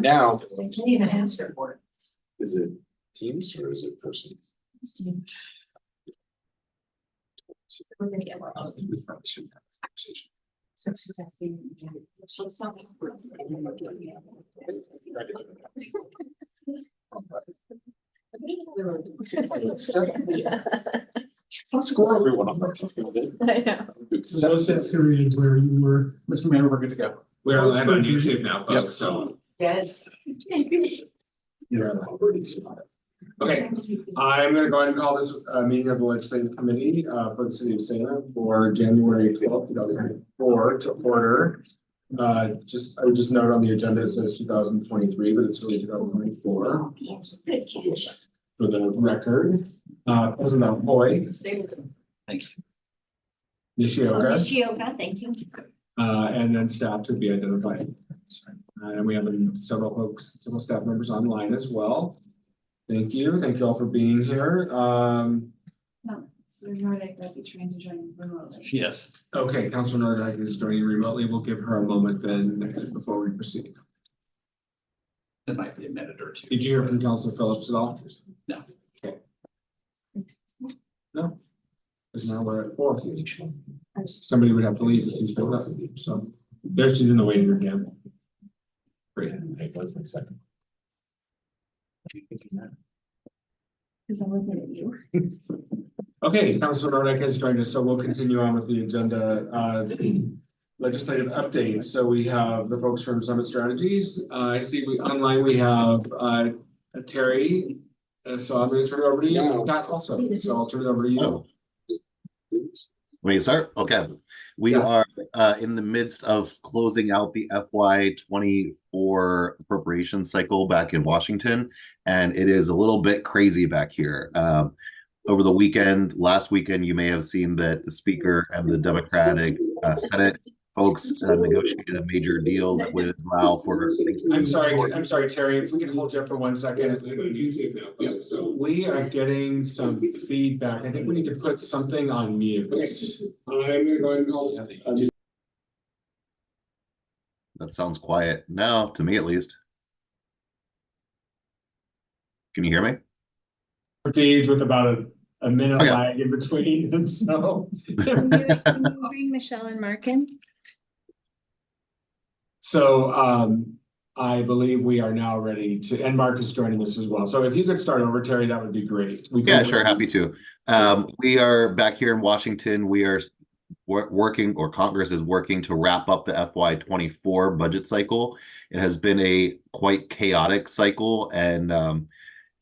Now, They can't even answer for it. is it Teams or is it person? We're gonna get more. We probably shouldn't have this conversation. So she's asking. She's talking. Score everyone on that. I know. So that was that period where you were, Mr. Mayor, we're good to go. We're live on YouTube now, folks, so. Yes. Okay, I'm gonna go ahead and call this meeting of the legislative committee for the city of Salem for January 12th, 2024 to order. I would just note on the agenda, it says 2023, but it's really 2024 Yes, good catch. for the record. President Hoy, Thank you. Nishioka, Nishioka, thank you. and then staff to be identified. And we have several staff members online as well. Thank you all for being here. So Nordic might be trying to join remotely. Yes. Okay, Councilor Nordyke is joining remotely. We'll give her a moment then before we proceed. It might be a minute or two. Did you hear from Councilor Phillips at all? No. Okay. No. Because now we're at 4. Somebody would have to leave if you still have to leave, so there she's in the waiting room again. Great. Because I'm looking at you. Okay, Councilor Nordyke has joined us, so we'll continue on with the agenda. Legislative updates. So we have the folks from Summit Strategies. I see online we have Terry. So I'm going to turn it over to you. Pat also. So I'll turn it over to you. Oh. Let me start. Okay. We Yeah. are in the midst of closing out the FY24 appropriation cycle back in Washington, and it is a little bit crazy back here. Over the weekend, last weekend, you may have seen that the Speaker and the Democratic Senate folks negotiated a major deal that would allow for. I'm sorry, Terry, if we can hold you up for 1 second. So we are getting some feedback. I think we need to put something on mute. I'm gonna go ahead and call this. That sounds quiet now, to me at least. Can you hear me? These with about a minute Okay. lag in between them, so. Can you bring Michelle and Mark in? So I believe we are now ready to, and Mark is joining us as well. So if you could start over, Terry, that would be great. Yeah, sure. Happy to. We are back here in Washington. We are working, or Congress is working to wrap up the FY24 budget cycle. It has been a quite chaotic cycle, and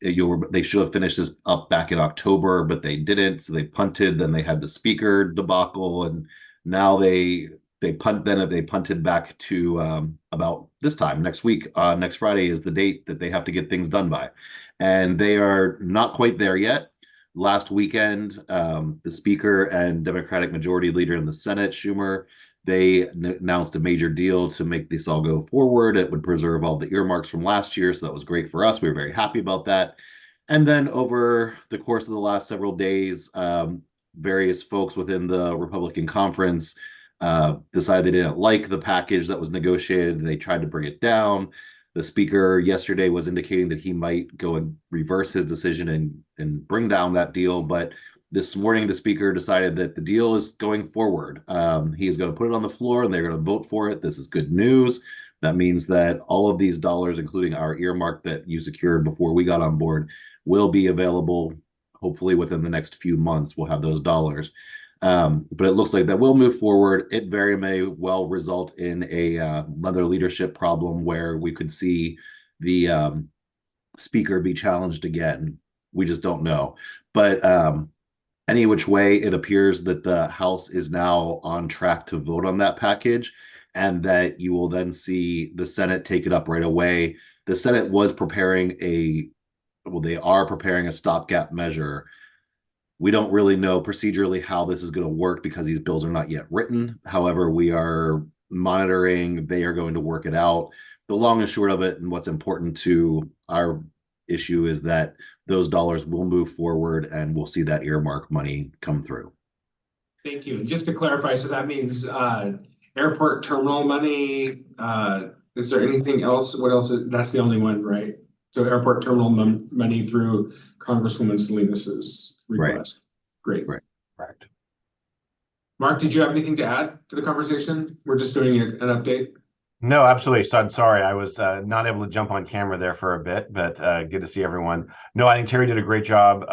they should have finished this up back in October, but they didn't. So they punted. Then they had the Speaker debacle, and now they punted back to about this time next week. Next Friday is the date that they have to get things done by, and they are not quite there yet. Last weekend, the Speaker and Democratic Majority Leader in the Senate, Schumer, they announced a major deal to make this all go forward. It would preserve all the earmarks from last year, so that was great for us. We were very happy about that. And then over the course of the last several days, various folks within the Republican conference decided they didn't like the package that was negotiated. They tried to bring it down. The Speaker yesterday was indicating that he might go and reverse his decision and bring down that deal. But this morning, the Speaker decided that the deal is going forward. He is going to put it on the floor and they're going to vote for it. This is good news. That means that all of these dollars, including our earmark that you secured before we got on board, will be available. Hopefully within the next few months, we'll have those dollars. But it looks like that will move forward. It very may well result in another leadership problem where we could see the Speaker be challenged again. We just don't know. But any which way, it appears that the House is now on track to vote on that package, and that you will then see the Senate take it up right away. The Senate was preparing they are preparing a stopgap measure. We don't really know procedurally how this is going to work because these bills are not yet written. However, we are monitoring. They are going to work it out. The long and short of it, and what's important to our issue, is that those dollars will move forward and we'll see that earmark money come through. Thank you. Just to clarify, so that means airport terminal money, Is there anything else? What else? That's the only one, right? So airport terminal money through Congresswoman Salinas's request. Great. Right. Correct. Mark, did you have anything to add to the conversation? We're just doing an update. No, absolutely. So I'm sorry, I was not able to jump on camera there for a bit, but good to see everyone. No, I think Terry did a great job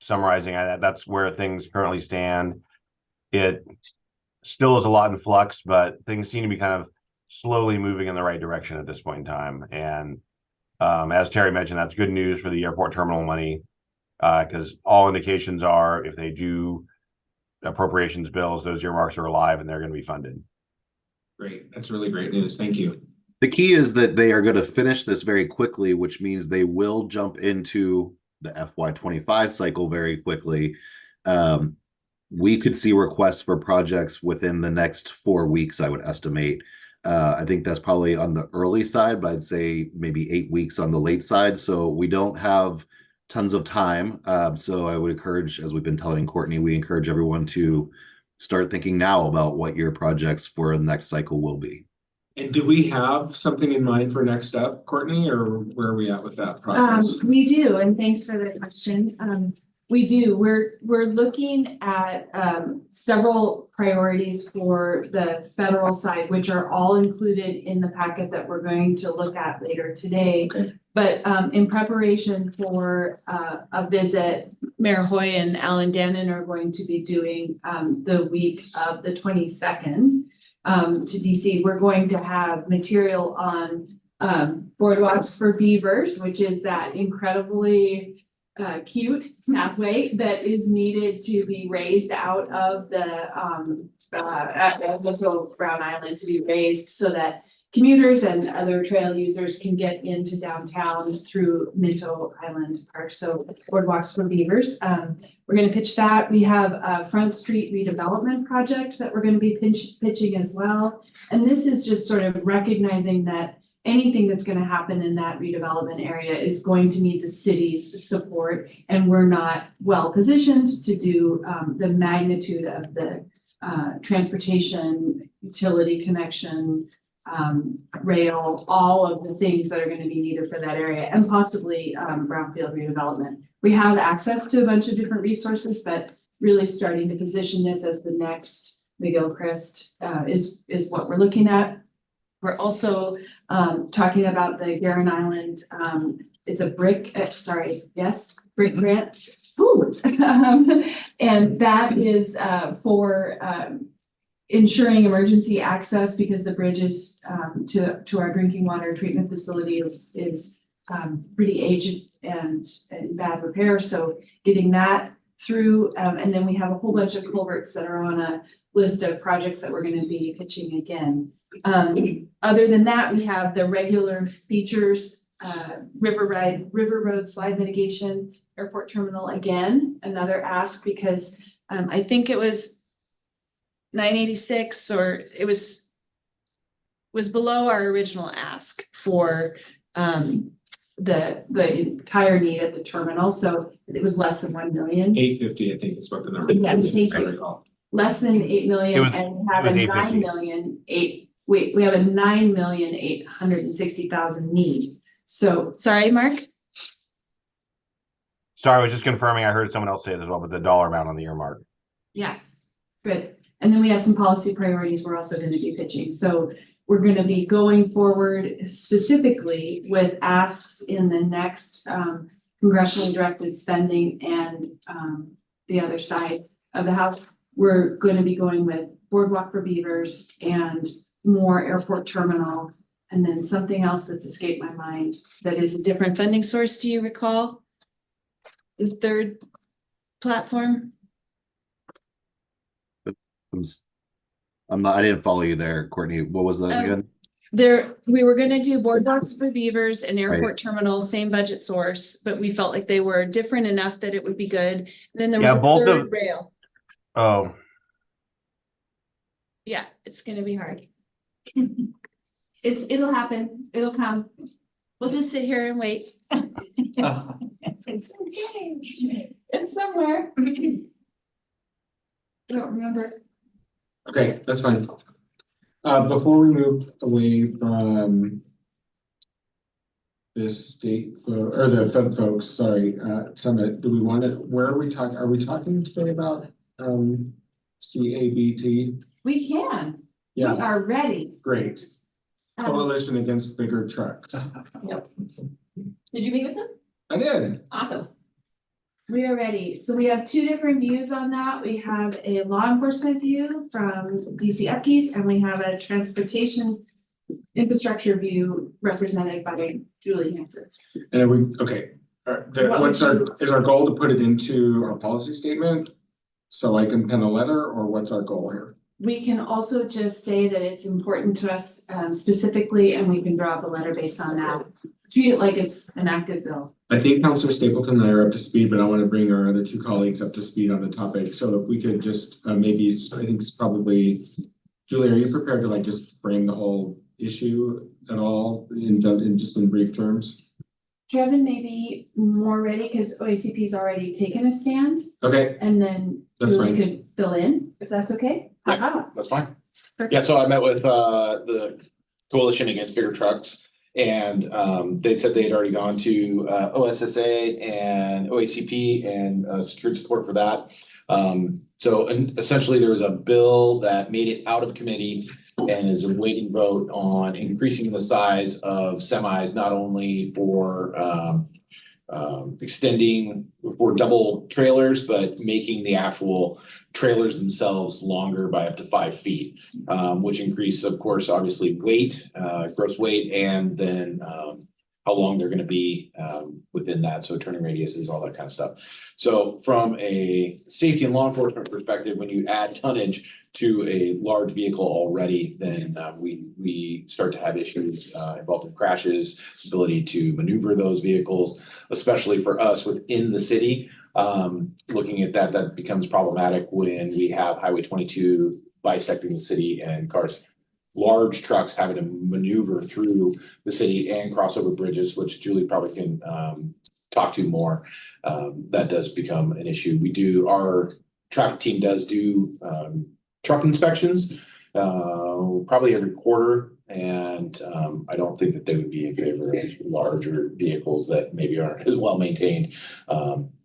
summarizing. That's where things currently stand. It still is a lot in flux, but things seem to be kind of slowly moving in the right direction at this point in time. And as Terry mentioned, that's good news for the airport terminal money, because all indications are if they do appropriations bills, those earmarks are alive and they're going to be funded. Great. That's really great news. Thank you. The key is that they are going to finish this very quickly, which means they will jump into the FY25 cycle very quickly. We could see requests for projects within the next 4 weeks, I would estimate. I think that's probably on the early side, but I'd say maybe 8 weeks on the late side. So we don't have tons of time. So I would encourage, as we've been telling Courtney, we encourage everyone to start thinking now about what your projects for the next cycle will be. And do we have something in mind for next up, Courtney, or where are we at with that process? We do, and thanks for the question. We do. We're looking at several priorities for the federal side, which are all included in the packet that we're going to look at later today. Okay. But in preparation for a visit, Mayor Hoy and Alan Dannon are going to be doing the week of the 22nd to DC. We're going to have material on boardwalks for beavers, which is that incredibly cute pathway that is needed to be raised out of the Little Brown Island, to be raised so that commuters and other trail users can get into downtown through Minto Island Park. So boardwalks for beavers. We're going to pitch that. We have a Front Street redevelopment project that we're going to be pitching as well. And this is just sort of recognizing that anything that's going to happen in that redevelopment area is going to need the city's support, and we're not well positioned to do the magnitude of the transportation, utility connection, rail, all of the things that are going to be needed for that area, and possibly brownfield redevelopment. We have access to a bunch of different resources, but really starting to position this as the next McGilchrist is what we're looking at. We're also talking about the Guerin Island. It's a brick grant. Ooh. And that is for ensuring emergency access, because the bridge is to our drinking water treatment facility is pretty aged and in bad repair. So getting that through, and then we have a whole bunch of culverts that are on a list of projects that we're going to be pitching again. Other than that, we have the regular features, river road slide mitigation, airport terminal, again, another ask, because I think it was 986, or it was below our original ask for the entire need at the terminal. So it was less than 1 million. 850, I think is what the number Yeah, is. I recall. Less than 8 million, and we have a 850. we have a 9,860,000 need. So, sorry, Mark? Sorry, I was just confirming. I heard someone else say it as well, but the dollar amount on the earmark. Yeah, good. And then we have some policy priorities we're also going to be pitching. So we're going to be going forward specifically with asks in the next congressionally directed spending and the other side of the house. We're going to be going with boardwalk for beavers and more airport terminal, and then something else that's escaped my mind that is a different funding source. Do you recall the third platform? I didn't follow you there, Courtney. What was that again? We were gonna do boardwalks for beavers and airport terminal, same budget source, but we felt like they were different enough that it would be good. Then there was Yeah, a both third of- rail. Oh, Yeah, it's gonna be hard. It'll happen. It'll come. We'll just sit here and wait. It's okay. It's somewhere. I don't remember. Okay, that's fine. Before we move away from this state or the Fed folks, sorry, summit, do we want to, where are we talking? Are we talking today about CABT? We can, we Yeah, are ready. great. Coalition Against Bigger Trucks. Did you meet with them? I did. Awesome. We are ready. So we have two different views on that. We have a law enforcement view from DC Upkeys, and we have a transportation infrastructure view represented by Julie Hanson. And are we, okay, what's is our goal to put it into our policy statement? So I can pen a letter, or what's our goal here? We can also just say that it's important to us specifically, and we can draw up a letter based on that. Treat it like it's an active bill. I think Councilor Stapleton and I are up to speed, but I want to bring our other two colleagues up to speed on the topic. So if we could just maybe, I think it's probably, Julie, are you prepared to like just frame the whole issue at all in just in brief terms? Trevin may be more ready because OACP's already taken a stand, Okay, and then That's Julie fine. could fill in, if that's okay. Yeah. Haha. That's fine. Perfect. Yeah, so I met with the Coalition Against Bigger Trucks. And they said they had already gone to OSSA and OACP and secured support for that. So essentially there was a bill that made it out of committee and is a waiting vote on increasing the size of semis, not only for extending for double trailers, but making the actual trailers themselves longer by up to 5 feet, which increase, of course, obviously weight, gross weight, and then how long they're going to be within that. So turning radiuses, all that kind of stuff. So from a safety and law enforcement perspective, when you add tonnage to a large vehicle already, then we start to have issues involved in crashes, ability to maneuver those vehicles, especially for us within the city. Looking at that becomes problematic when we have Highway 22 bisecting the city and cars, large trucks having to maneuver through the city and cross over bridges, which Julie probably can talk to more. That does become an issue. Our traffic team does do truck inspections probably every quarter. And I don't think that they would be in favor of larger vehicles that maybe aren't as well maintained,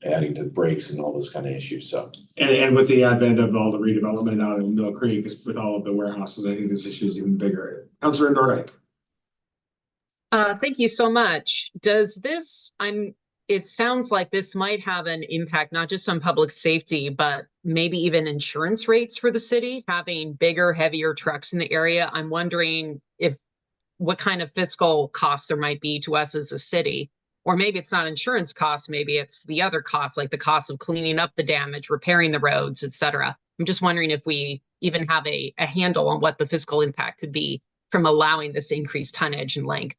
adding to brakes and all those kind of issues. So, and with the advent of all the redevelopment out in Mill Creek, with all of the warehouses, I think this issue is even bigger. Councilor Nordyke. Thank you so much. It sounds like this might have an impact, not just on public safety, but maybe even insurance rates for the city, having bigger, heavier trucks in the area. I'm wondering what kind of fiscal costs there might be to us as a city, or maybe it's not insurance costs, maybe it's the other costs, like the cost of cleaning up the damage, repairing the roads, etc. I'm just wondering if we even have a handle on what the fiscal impact could be from allowing this increased tonnage and length.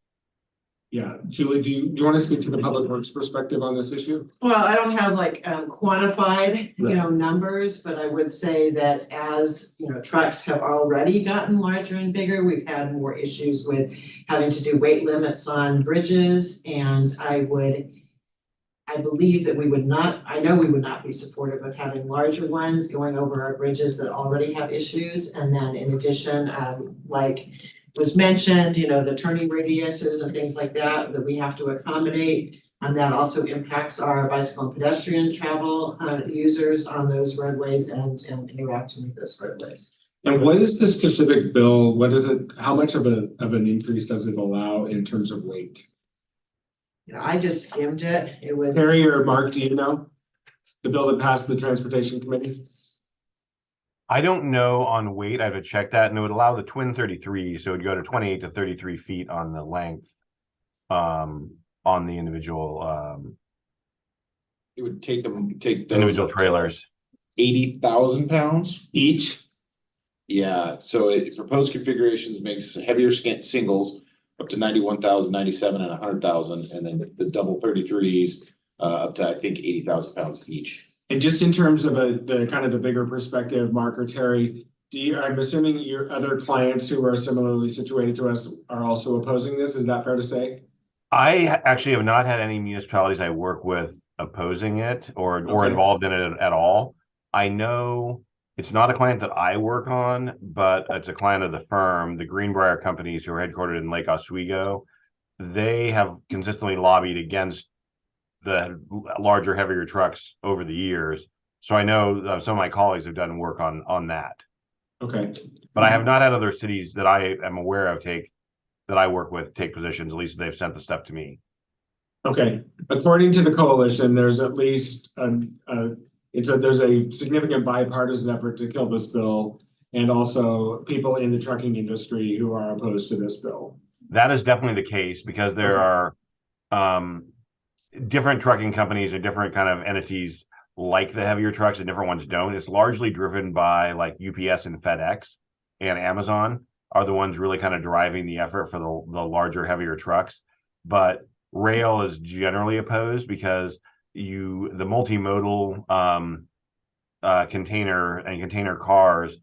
Yeah, Julie, do you want to speak to the public works perspective on this issue? Well, I don't have like quantified, numbers, but I would say that as, trucks have already gotten larger and bigger, we've had more issues with having to do weight limits on bridges. And I believe that I know we would not be supportive of having larger ones going over our bridges that already have issues. And then in addition, like was mentioned, the turning radiuses and things like that we have to accommodate. And that also impacts our bicycle and pedestrian travel users on those roadways and interacting with those roadways. And what is the specific bill? What is it? How much of an increase does it allow in terms of weight? I just skimmed it. It would. Harry or Mark, do you know? The bill that passed the Transportation Committee? I don't know on weight. I have to check that, and it would allow the twin 33, so it would go to 28 to 33 feet on the length, on the individual it would take those individual trailers. 80,000 pounds Each? Yeah, so proposed configurations makes heavier singles up to 91,000, 97, and 100,000, and then the double 33s up to, I think, 80,000 pounds each. And just in terms of the kind of the bigger perspective, Mark or Terry, I'm assuming your other clients who are similarly situated to us are also opposing this. Is that fair to say? I actually have not had any municipalities I work with opposing it or involved in it at all. I know It's not a client that I work on, but it's a client of the firm, the Greenbrier companies who are headquartered in Lake Oswego. They have consistently lobbied against the larger, heavier trucks over the years. So I know some of my colleagues have done work on that. Okay. But I have not had other cities that I am aware of that I work with take positions. At least they've sent the stuff to me. Okay, according to the coalition, there's at least there's a significant bipartisan effort to kill this bill, and also people in the trucking industry who are opposed to this bill. That is definitely the case because there are different trucking companies and different kind of entities like the heavier trucks and different ones don't. It's largely driven by like UPS and FedEx and Amazon are the ones really kind of driving the effort for the larger, heavier trucks. But rail is generally opposed because the multimodal container and container cars,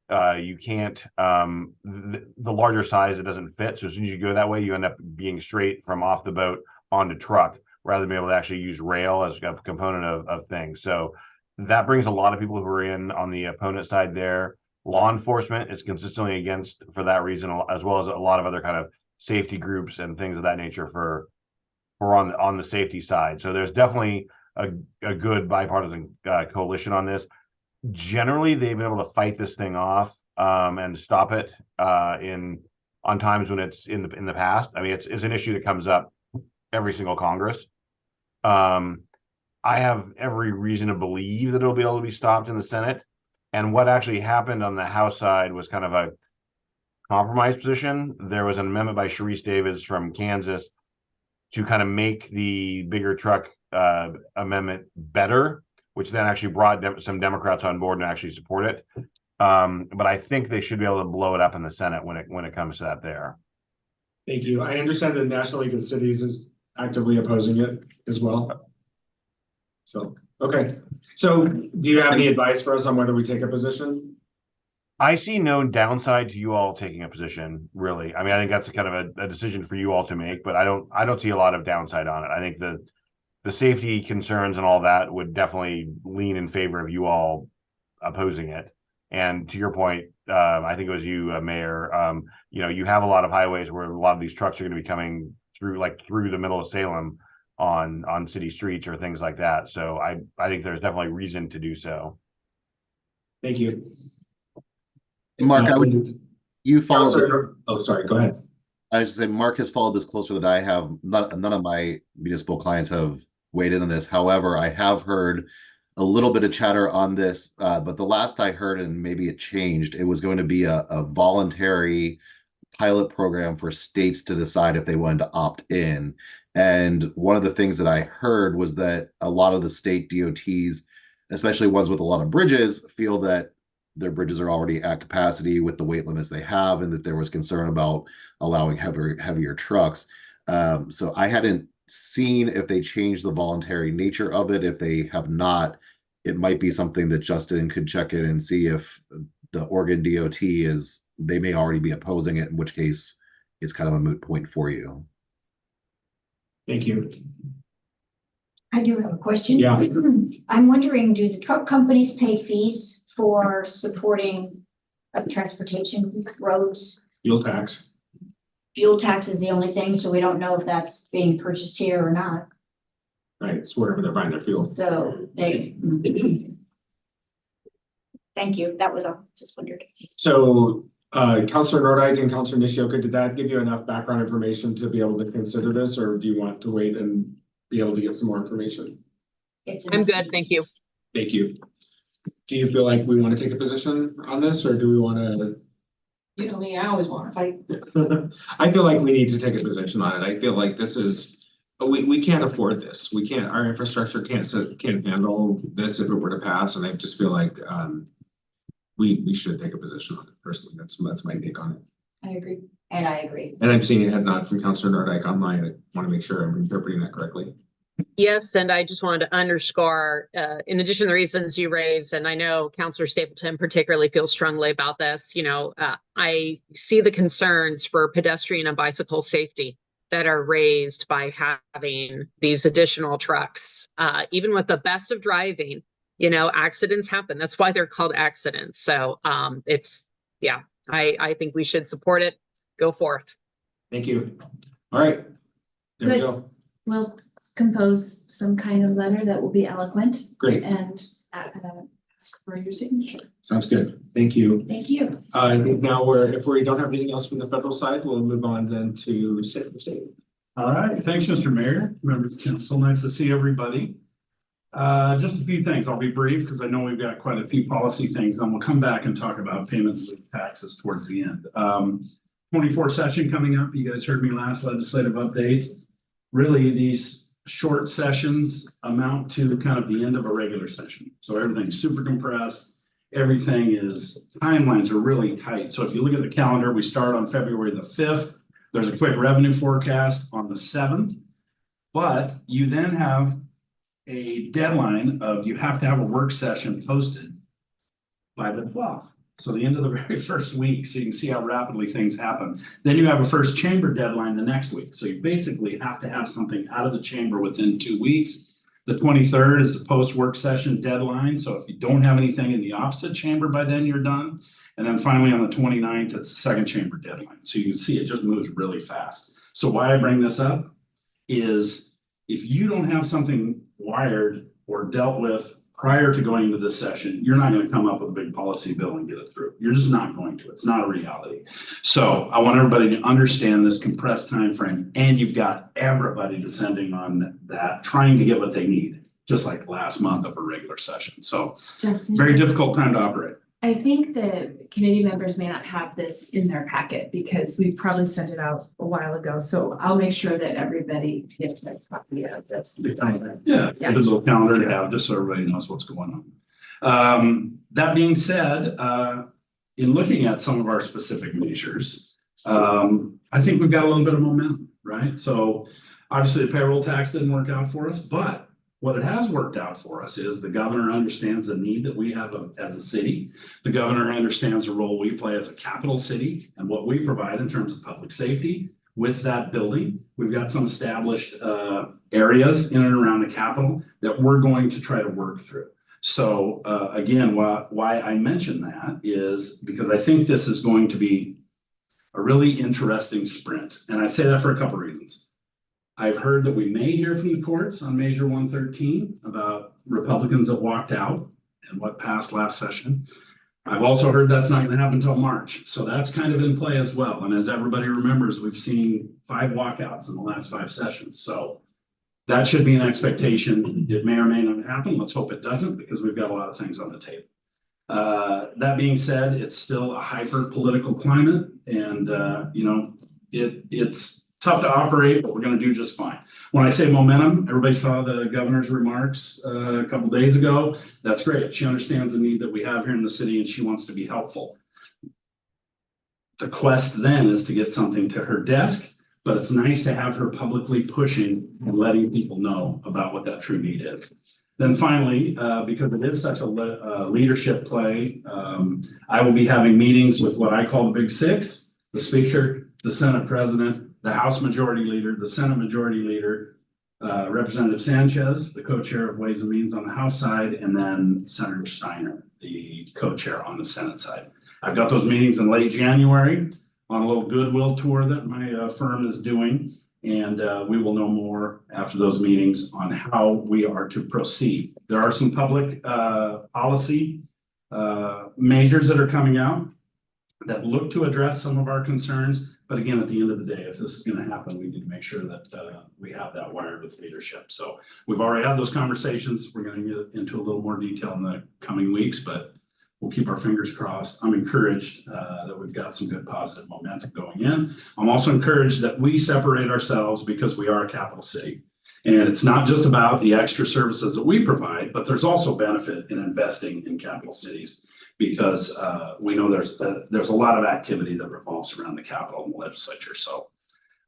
you can't the larger size, it doesn't fit. So as soon as you go that way, you end up being straight from off the boat onto truck rather than being able to actually use rail as a component of things. So that brings a lot of people who are in on the opponent side there. Law enforcement is consistently against for that reason, as well as a lot of other kind of safety groups and things of that nature for on the safety side. So there's definitely a good bipartisan coalition on this. Generally, they've been able to fight this thing off and stop it on times when it's in the past. I mean, it's an issue that comes up every single Congress. I have every reason to believe that it'll be able to be stopped in the Senate. And what actually happened on the House side was kind of a compromise position. There was an amendment by Sharice Davids from Kansas to kind of make the bigger truck amendment better, which then actually brought some Democrats on board and actually support it. But I think they should be able to blow it up in the Senate when it comes to that there. Thank you. I understand the National League of Cities is actively opposing it as well. So, okay. So do you have any advice for us on whether we take a position? I see no downside to you all taking a position, really. I mean, I think that's a kind of a decision for you all to make, but I don't see a lot of downside on it. I think the safety concerns and all that would definitely lean in favor of you all opposing it. And to your point, I think it was you, Mayor, you have a lot of highways where a lot of these trucks are going to be coming through the middle of Salem on city streets or things like that. So I think there's definitely reason to do so. Thank you. Mark, you follow. Oh, sorry, go ahead. I was say Mark has followed this closer than I have. None of my municipal clients have weighed in on this. However, I have heard a little bit of chatter on this, but the last I heard, and maybe it changed, it was going to be a voluntary pilot program for states to decide if they wanted to opt in. And one of the things that I heard was that a lot of the state DOTs, especially ones with a lot of bridges, feel that their bridges are already at capacity with the weight limits they have, and that there was concern about allowing heavier trucks. So I hadn't seen if they changed the voluntary nature of it. If they have not, it might be something that Justin could check in and see if the Oregon DOT they may already be opposing it, in which case it's kind of a moot point for you. Thank you. I do have a question. Yeah. I'm wondering, do the truck companies pay fees for supporting transportation roads? Fuel tax. Fuel tax is the only thing, so we don't know if that's being purchased here or not. Right, it's wherever they're buying their fuel. So thank you. That was all. Just wondered. So Councilor Nordyke and Councilor Nishioka, did that give you enough background information to be able to consider this, or do you want to wait and be able to get some more information? I'm good, thank you. Thank you. Do you feel like we want to take a position on this, or do we want to? You know me, I always want to fight. I feel like we need to take a position on it. I feel like this is, we can't afford this. We can't, our infrastructure can't handle this if it were to pass. And I just feel like we should take a position on it personally. That's my take on it. I agree. And I agree. And I'm seeing a head nod from Councilor Nordyke online. I want to make sure I'm interpreting that correctly. Yes, and I just wanted to underscore, in addition to the reasons you raised, and I know Councilor Stapleton particularly feels strongly about this, I see the concerns for pedestrian and bicycle safety that are raised by having these additional trucks. Even with the best of driving, you know, accidents happen. That's why they're called accidents. So yeah, I think we should support it. Go forth. Thank you. All right. There we Good. go. We'll compose some kind of letter that will be eloquent Great. and ask for your signature. Sounds good. Thank you. Thank you. I think now if we don't have anything else from the federal side, we'll move on then to state. All right, thanks, Mr. Mayor, members of council, nice to see everybody. Just a few things, I'll be brief because I know we've got quite a few policy things, then we'll come back and talk about payment of taxes towards the end. 24 session coming up, you guys heard me last legislative update. Really, these short sessions amount to kind of the end of a regular session. So everything's super compressed. Timelines are really tight. So if you look at the calendar, we start on February the 5th. There's a quick revenue forecast on the 7th. But you then have a deadline of you have to have a work session posted by the 12th. So the end of the very first week, so you can see how rapidly things happen. Then you have a first chamber deadline the next week. So you basically have to have something out of the chamber within 2 weeks. The 23rd is the post-work session deadline. So if you don't have anything in the opposite chamber by then, you're done. And then finally on the 29th, it's the second chamber deadline. So you can see it just moves really fast. So why I bring this up is if you don't have something wired or dealt with prior to going into this session, you're not going to come up with a big policy bill and get it through. You're just not going to. It's not a reality. So I want everybody to understand this compressed time frame, and you've got everybody descending on that, trying to get what they need, just like last month of a regular session. So Justin, very difficult time to operate. I think the committee members may not have this in their packet because we probably sent it out a while ago. So I'll make sure that everybody gets a copy of this. Yeah, a little calendar to have, just so everybody knows what's going on. That being said, in looking at some of our specific measures, I think we've got a little bit of momentum, right? So obviously the payroll tax didn't work out for us, but what it has worked out for us is the governor understands the need that we have as a city. The governor understands the role we play as a capital city and what we provide in terms of public safety. With that building, we've got some established areas in and around the Capitol that we're going to try to work through. So again, why I mention that is because I think this is going to be a really interesting sprint. And I say that for a couple of reasons. I've heard that we may hear from the courts on Measure 113 about Republicans that walked out and what passed last session. I've also heard that's not going to happen until March. So that's kind of in play as well. And as everybody remembers, we've seen 5 walkouts in the last 5 sessions. So that should be an expectation. It may or may not happen. Let's hope it doesn't, because we've got a lot of things on the table. That being said, it's still a hyper political climate, and it's tough to operate, but we're going to do just fine. When I say momentum, everybody saw the governor's remarks a couple days ago. That's great. She understands the need that we have here in the city, and she wants to be helpful. The quest then is to get something to her desk, but it's nice to have her publicly pushing and letting people know about what that true need is. Then finally, because it is such a leadership play, I will be having meetings with what I call the Big Six: the Speaker, the Senate President, the House Majority Leader, the Senate Majority Leader, Representative Sanchez, the co-chair of Ways and Means on the House side, and then Senator Steiner, the co-chair on the Senate side. I've got those meetings in late January on a little goodwill tour that my firm is doing, and we will know more after those meetings on how we are to proceed. There are some public policy measures that are coming out that look to address some of our concerns. But again, at the end of the day, if this is going to happen, we need to make sure that we have that wired with leadership. So we've already had those conversations. We're going to get into a little more detail in the coming weeks, but we'll keep our fingers crossed. I'm encouraged that we've got some good positive momentum going in. I'm also encouraged that we separate ourselves because we are a capital city. And it's not just about the extra services that we provide, but there's also benefit in investing in capital cities, because we know there's a lot of activity that revolves around the Capitol and the legislature. So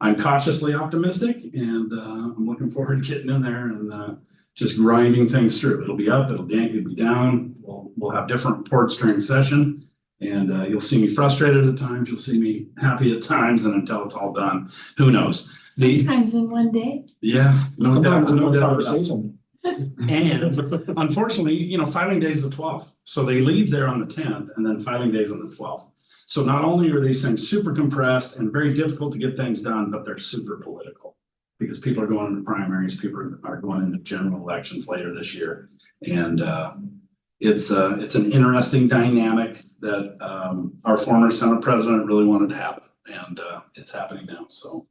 I'm cautiously optimistic, and I'm looking forward to getting in there and just grinding things through. It'll be up, it'll be down. We'll have different reports during session, and you'll see me frustrated at times. You'll see me happy at times, and until it's all done, who knows? Sometimes in one day. Yeah, no doubt. Sometimes no conversation. And unfortunately, you know, filing day is the 12th. So they leave there on the 10th and then filing day is on the 12th. So not only are these things super compressed and very difficult to get things done, but they're super political. Because people are going into primaries, people are going into general elections later this year. And it's an interesting dynamic that our former Senate president really wanted to happen. And it's happening now, so.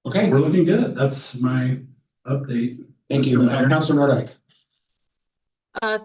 Okay, We're looking good. That's my update. thank you. Councilor Nordike.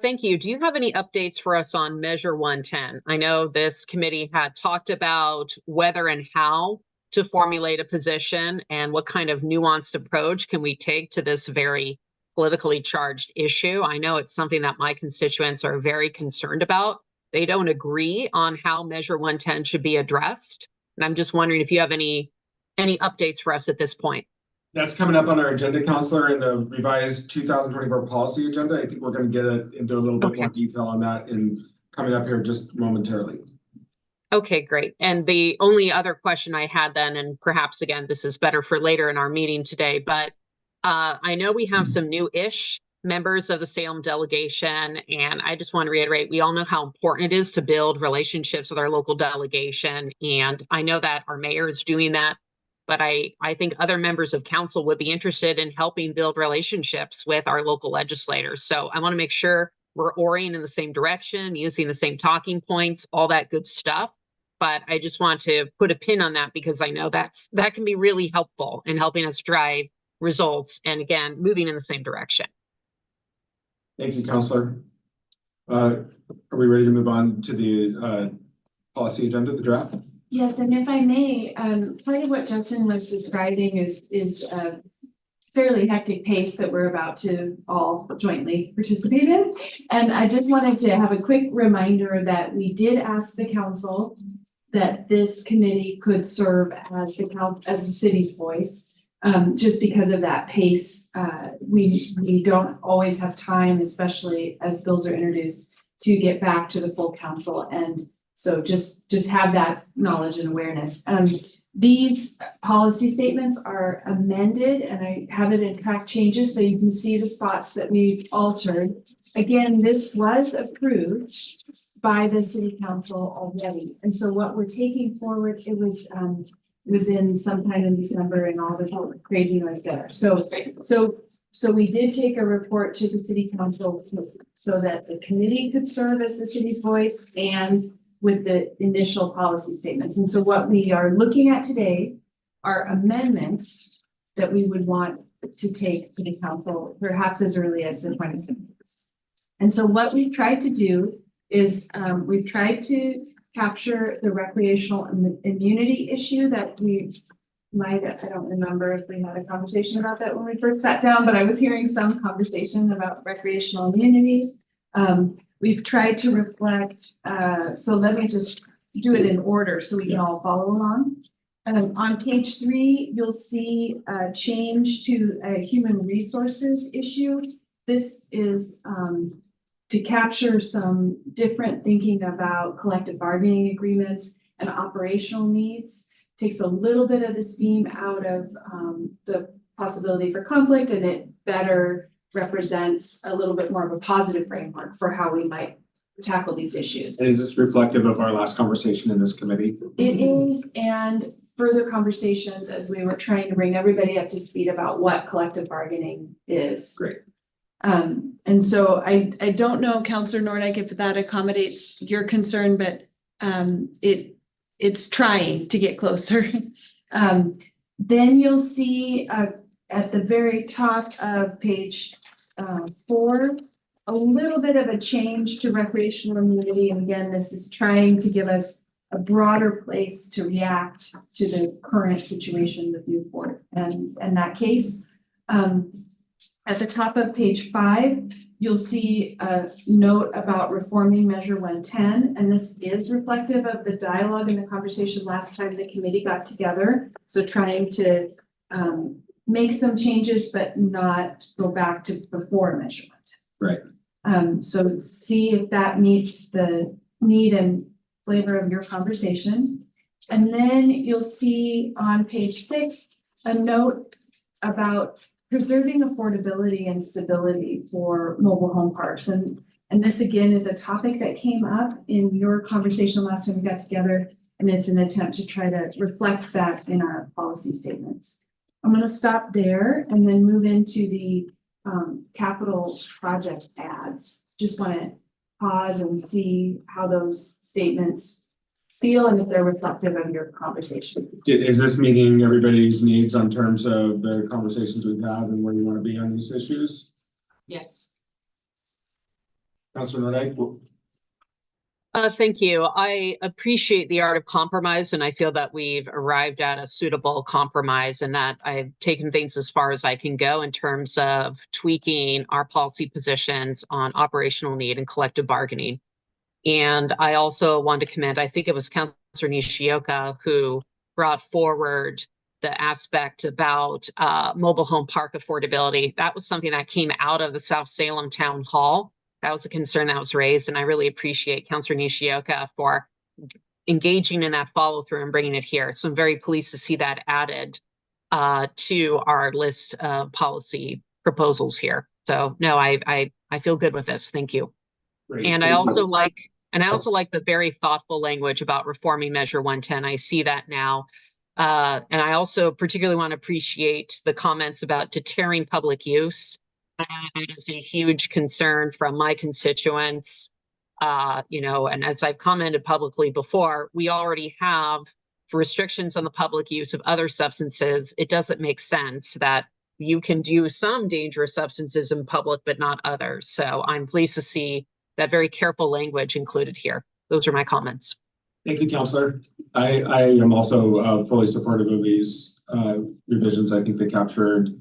Thank you. Do you have any updates for us on Measure 110? I know this committee had talked about whether and how to formulate a position and what kind of nuanced approach can we take to this very politically charged issue. I know it's something that my constituents are very concerned about. They don't agree on how Measure 110 should be addressed. And I'm just wondering if you have any updates for us at this point. That's coming up on our agenda, Counselor, in the revised 2024 policy agenda. I think we're going to get into a little bit more detail on that in coming up here just momentarily. Okay, great. And the only other question I had then, and perhaps again, this is better for later in our meeting today, but I know we have some new-ish members of the Salem delegation, and I just want to reiterate, we all know how important it is to build relationships with our local delegation. And I know that our mayor is doing that, but I think other members of council would be interested in helping build relationships with our local legislators. So I want to make sure we're orienting in the same direction, using the same talking points, all that good stuff. But I just want to put a pin on that because I know that can be really helpful in helping us drive results and again, moving in the same direction. Thank you, Counselor. Are we ready to move on to the policy agenda, the draft? Yes, and if I may, part of what Justin was describing is a fairly hectic pace that we're about to all jointly participate in. And I just wanted to have a quick reminder that we did ask the council that this committee could serve as the city's voice. Just because of that pace, we don't always have time, especially as bills are introduced, to get back to the full council. And so just have that knowledge and awareness. These policy statements are amended and I have it in track changes so you can see the spots that we've altered. Again, this was approved by the city council already. And so what we're taking forward, it was in sometime in December and all the crazy noise there. So we did take a report to the city council so that the committee could serve as the city's voice and with the initial policy statements. And so what we are looking at today are amendments that we would want to take to the council perhaps as early as the 27th. And so what we've tried to do is we've tried to capture the recreational immunity issue that we might, I don't remember if we had a conversation about that when we first sat down, but I was hearing some conversation about recreational immunity. We've tried to reflect, so let me just do it in order so we can all follow along. On page 3, you'll see a change to a human resources issue. This is to capture some different thinking about collective bargaining agreements and operational needs. Takes a little bit of the steam out of the possibility for conflict, and it better represents a little bit more of a positive framework for how we might tackle these issues. And is this reflective of our last conversation in this committee? It is, and further conversations as we were trying to bring everybody up to speed about what collective bargaining is. Great. And so I don't know, Councillor Nordike, if that accommodates your concern, but it's trying to get closer. Then you'll see at the very top of page 4, a little bit of a change to recreational immunity. And again, this is trying to give us a broader place to react to the current situation with Newport and that case. At the top of page 5, you'll see a note about reforming Measure 110, and this is reflective of the dialogue and the conversation last time the committee got together. So trying to make some changes, but not go back to before measurement. Right. So see if that meets the need and flavor of your conversation. And then you'll see on page 6, a note about preserving affordability and stability for mobile home parks. And this again is a topic that came up in your conversation last time we got together. And it's an attempt to try to reflect that in our policy statements. I'm gonna stop there and then move into the capital project ads. Just wanna pause and see how those statements feel and if they're reflective of your conversation. Is this meeting everybody's needs on terms of the conversations we've had and where you want to be on these issues? Yes. Councilor Nordike? Thank you. I appreciate the art of compromise, and I feel that we've arrived at a suitable compromise and that I've taken things as far as I can go in terms of tweaking our policy positions on operational need and collective bargaining. And I also want to commend, I think it was Councilor Nishioka who brought forward the aspect about mobile home park affordability. That was something that came out of the South Salem Town Hall. That was a concern that was raised, and I really appreciate Councilor Nishioka for engaging in that follow through and bringing it here. So I'm very pleased to see that added to our list of policy proposals here. So no, I feel good with this. Thank you. Great, And I thank you. also like the very thoughtful language about reforming Measure 110. I see that now. And I also particularly want to appreciate the comments about deterring public use. That is a huge concern from my constituents. And as I've commented publicly before, we already have restrictions on the public use of other substances. It doesn't make sense that you can do some dangerous substances in public, but not others. So I'm pleased to see that very careful language included here. Those are my comments. Thank you, Councilor. I am also fully supportive of these revisions. I think they captured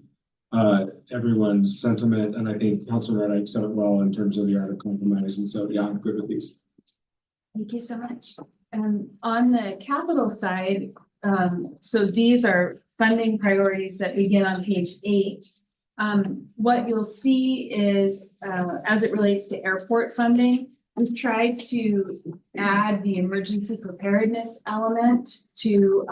everyone's sentiment, and I think Councilor Nordike said it well in terms of the art of compromise. And so, yeah, I'm good with these. Thank you so much. On the capital side, so these are funding priorities that begin on page 8. What you'll see is, as it relates to airport funding, we've tried to add the emergency preparedness element to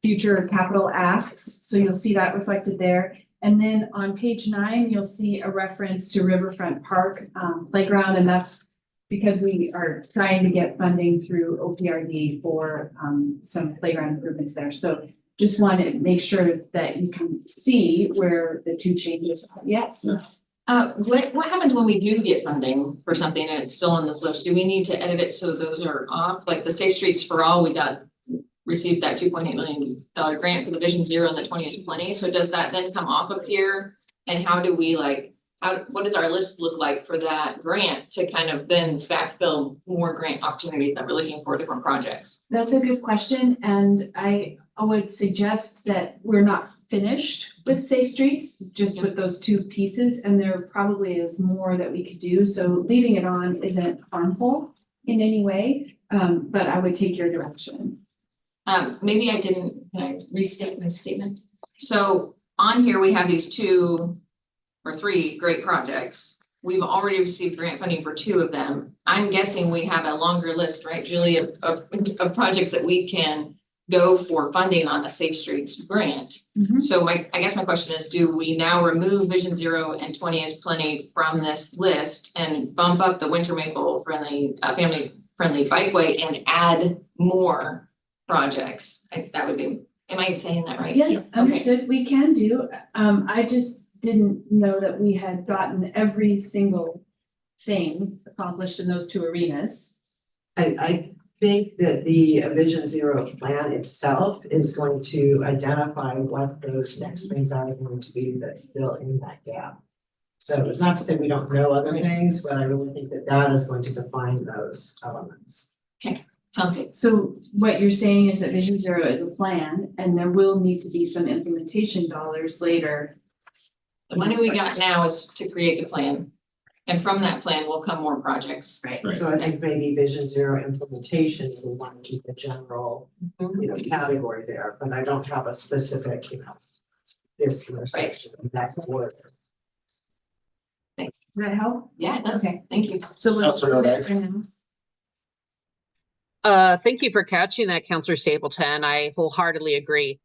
future capital asks. So you'll see that reflected there. And then on page 9, you'll see a reference to Riverfront Park playground, and that's because we are trying to get funding through OPRD for some playground improvements there. So just want to make sure that you can see where the two changes are. Yes. What happens when we do get funding for something and it's still on this list? Do we need to edit it so those are off? Like the Safe Streets for All, we received that $2.8 million grant for the Vision Zero and the 20 is Plenty. So does that then come off of here? And how do we what does our list look like for that grant to kind of then backfill more grant opportunities that we're looking for different projects? That's a good question. And I would suggest that we're not finished with Safe Streets, just with those two pieces. And there probably is more that we could do. So leaving it on isn't harmful in any way, but I would take your direction. Maybe can I restate my statement? So on here, we have these 2 or 3 great projects. We've already received grant funding for 2 of them. I'm guessing we have a longer list, right, Julie, of projects that we can go for funding on a Safe Streets grant. Mm-hmm. So I guess my question is, do we now remove Vision Zero and 20 is Plenty from this list and bump up the Winter Maple friendly, family friendly bikeway and add more projects? That would be, am I saying that right? Yes, Okay. understood. We can do. I just didn't know that we had gotten every single thing accomplished in those 2 arenas. I think that the Vision Zero plan itself is going to identify what those next things are going to be that fill in that gap. So it's not to say we don't know other things, but I really think that that is going to define those elements. Okay, sounds good. So what you're saying is that Vision Zero is a plan and there will need to be some implementation dollars later. The money we got now is to create the plan. And from that plan will come more projects. Right. So I think maybe Vision Zero implementation, we want to keep a general, category there, but I don't have a specific, this section of that order. Thanks. Does that help? Yeah, it does. Okay. Thank you. So we'll. Councilor Nordike. Thank you for catching that, Councilor Stapleton. I wholeheartedly agree.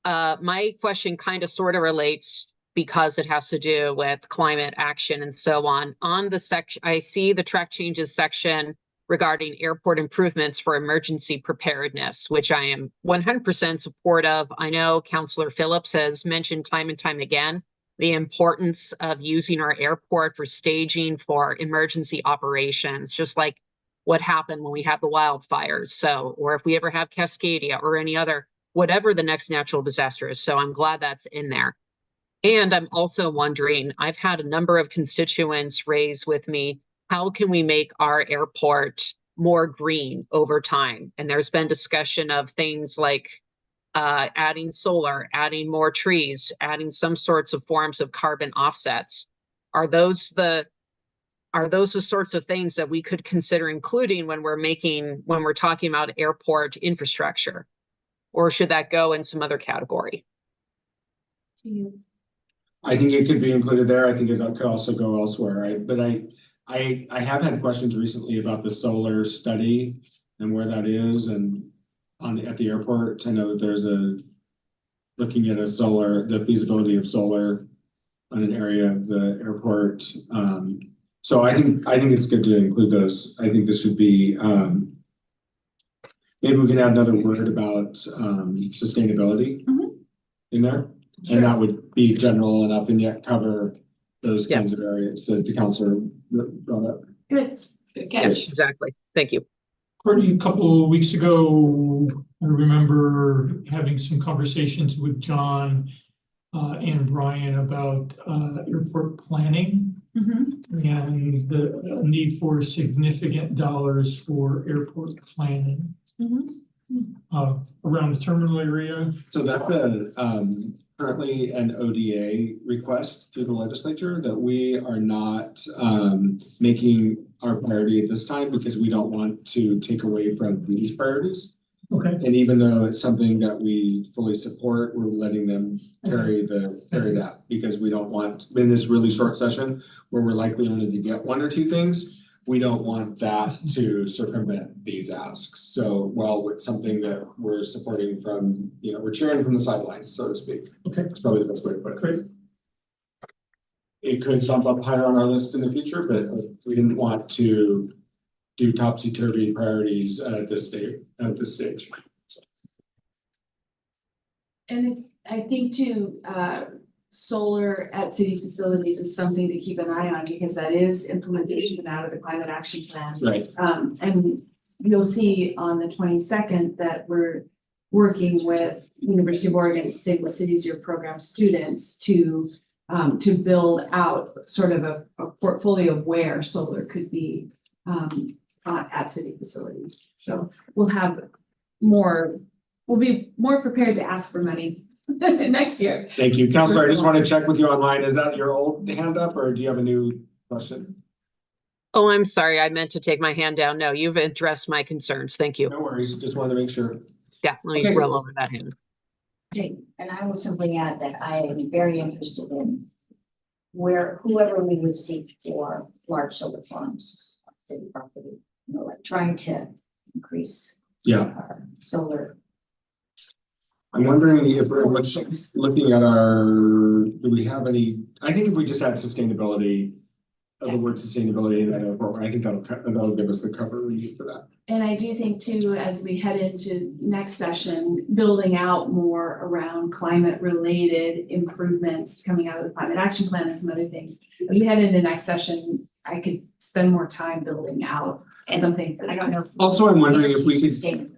My question kind of sort of relates because it has to do with climate action and so on. On the section, I see the track changes section regarding airport improvements for emergency preparedness, which I am 100% support of. I know Councillor Phillips has mentioned time and time again the importance of using our airport for staging for emergency operations, just like what happened when we have the wildfires. So, or if we ever have Cascadia or any other, whatever the next natural disaster is. So I'm glad that's in there. And I'm also wondering, I've had a number of constituents raise with me, how can we make our airport more green over time? And there's been discussion of things like adding solar, adding more trees, adding some sorts of forms of carbon offsets. Are those the sorts of things that we could consider including when we're talking about airport infrastructure? Or should that go in some other category? I think it could be included there. I think it could also go elsewhere, right? But I have had questions recently about the solar study and where that is and at the airport. I know that there's looking at the feasibility of solar on an area of the airport. So I think it's good to include those. I think this should be, maybe we can add another word about sustainability in there. Sure. And that would be general enough and yet cover those kinds of areas that the councilor brought up. Good. Good catch. Exactly. Thank you. Courtney, a couple of weeks ago, I remember having some conversations with John and Brian about airport planning and the need for significant dollars for airport planning around the terminal area. So that's currently an ODA request through the legislature that we are not making our priority at this time because we don't want to take away from these priorities. Okay. And even though it's something that we fully support, we're letting them carry that because we don't want, in this really short session where we're likely only to get one or two things, we don't want that to circumvent these asks. So, well, it's something that we're supporting from, we're cheering from the sidelines, so to speak. Okay. It's probably the best way to put it. Great. It could bump up higher on our list in the future, but we didn't want to do topsy-turvy priorities at this stage. And I think too, solar at city facilities is something to keep an eye on because that is implementation out of the climate action plan. Right. And you'll see on the 22nd that we're working with University of Oregon Sustainable Cities Year Program students to build out sort of a portfolio of where solar could be at city facilities. So we'll be more prepared to ask for money next year. Thank you. Counselor, I just want to check with you online. Is that your old hand up or do you have a new question? Oh, I'm sorry. I meant to take my hand down. No, you've addressed my concerns. Thank you. No worries. Just wanted to make sure. Yeah, let me roll over that hand. Okay, and I will simply add that I am very interested in whoever we would seek for large solar farms on city property, like trying to increase our solar. I'm wondering if we're looking at do we have any, I think if we just add sustainability, the word sustainability in that airport, I think that'll give us the cover we need for that. And I do think too, as we head into next session, building out more around climate related improvements coming out of the climate action plan and some other things. As we head into next session, I could spend more time building out something. I don't know. Also, I'm wondering if we could,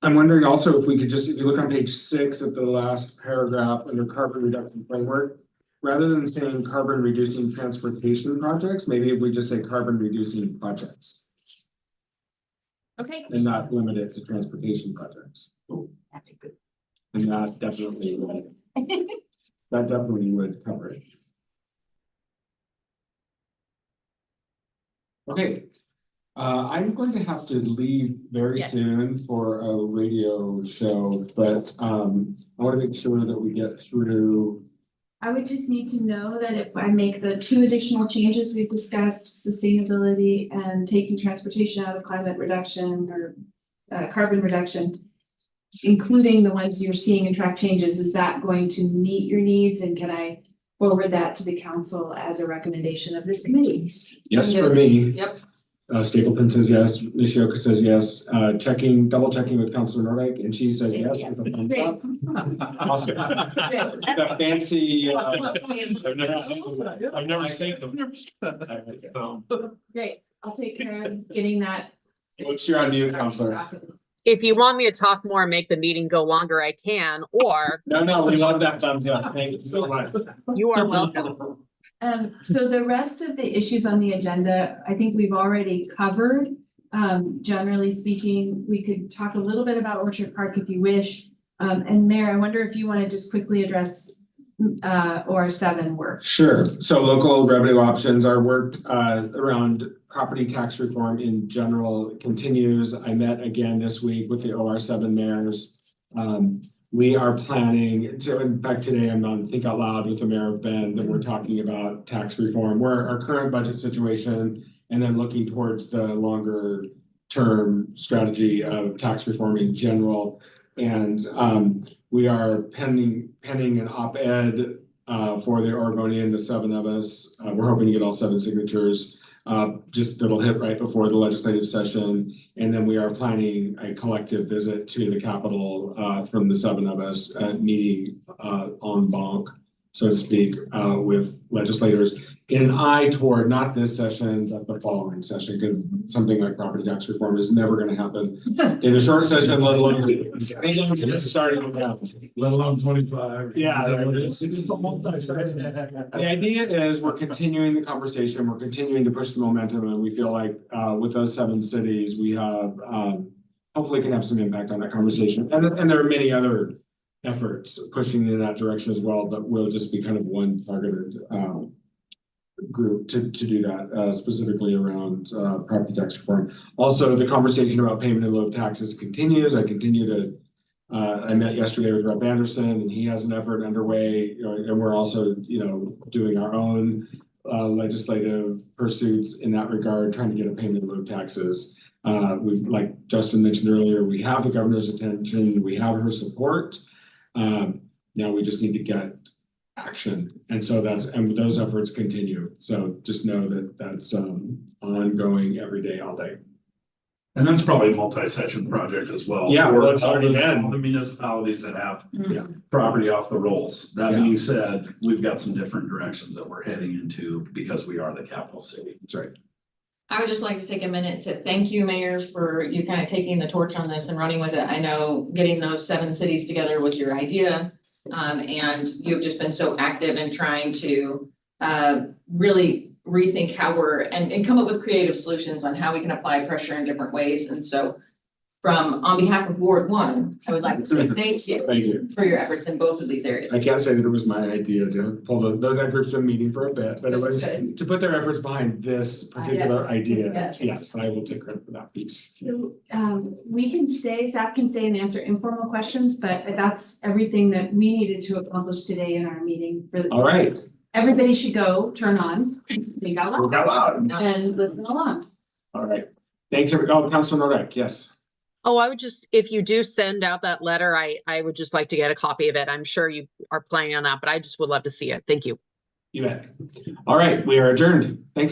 I'm wondering also if we could just, if you look on page 6 of the last paragraph under carbon reduction framework, rather than saying carbon reducing transportation projects, maybe if we just say carbon reducing projects. Okay. And not limit it to transportation projects. That's a good. And that's definitely, that definitely would cover it. Okay. I'm going to have to leave very soon for a radio show, but I want to make sure that we get through. I would just need to know that if I make the 2 additional changes we've discussed, sustainability and taking transportation out of climate reduction or carbon reduction, including the ones you're seeing in track changes, is that going to meet your needs? And can I forward that to the council as a recommendation of this committee? Yes, for me. Yep. Stapleton says yes, Nishioka says yes, double checking with Councilor Nordic, and she says yes. with a thumbs up. Awesome. That fancy. I've never seen them. Great, I'll take care of getting that. What's your idea, Councilor? If you want me to talk more and make the meeting go longer, I can, or No, we love that thumbs up. Thank you so much. you are welcome. So the rest of the issues on the agenda, I think we've already covered. Generally speaking, we could talk a little bit about Orchard Park if you wish. And Mayor, I wonder if you want to just quickly address OR7 work. Sure. So local revenue options, our work around property tax reform in general continues. I met again this week with the OR7 mayors. We are planning to, in fact, today I'm on Think Out Loud with the mayor of Bend, and we're talking about tax reform. We're our current budget situation, and then looking towards the longer term strategy of tax reform in general. And we are pending an op-ed for the Oregonian, the 7 of us. We're hoping to get all 7 signatures. Just that'll hit right before the legislative session. And then we are planning a collective visit to the Capitol from the 7 of us meeting en banc, so to speak, with legislators in an eye toward not this session, but the following session, because something like property tax reform is never going to happen in a short session, let alone starting Let alone 25. Yeah. It's a multi-session. The idea is we're continuing the conversation, we're continuing to push the momentum, and we feel like with those 7 cities, we have hopefully can have some impact on that conversation. And there are many other efforts pushing in that direction as well, but we'll just be kind of one targeted group to do that specifically around property tax reform. Also, the conversation about payment in lieu of taxes continues. I met yesterday with Rep. Anderson, and he has an effort underway, and we're also, doing our own legislative pursuits in that regard, trying to get a payment in lieu of taxes. We've, like Justin mentioned earlier, we have the governor's attention, we have her support. Now we just need to get action, and so those efforts continue. So just know that that's ongoing every day, all day. And that's probably a multi-session project as well. Yeah, for well, it's already all the been. municipalities that have Mhm. property off the rolls. That Yeah. being said, we've got some different directions that we're heading into because we are the capital city. That's right. I would just like to take a minute to thank you, Mayor, for you kind of taking the torch on this and running with it. I know getting those 7 cities together was your idea. And you've just been so active in trying to really rethink how and come up with creative solutions on how we can apply pressure in different ways. And so on behalf of Ward 1, I would like to say thank you Thank you. for your efforts in both of these areas. I can't say that it was my idea to pull that group's been meeting for a bit, but it was Good. to put their efforts behind this particular Yes. idea. Yes. Yes, I will take credit for that piece. So, staff can stay and answer informal questions, but that's everything that we needed to accomplish today in our meeting. All right. Everybody should go, turn on, think out We'll loud, go out. and listen along. All right. Thanks, Councilor Nordic. Yes. Oh, I would just, if you do send out that letter, I would just like to get a copy of it. I'm sure you are planning on that, but I just would love to see it. Thank you. You bet. All right, we are adjourned. Thanks.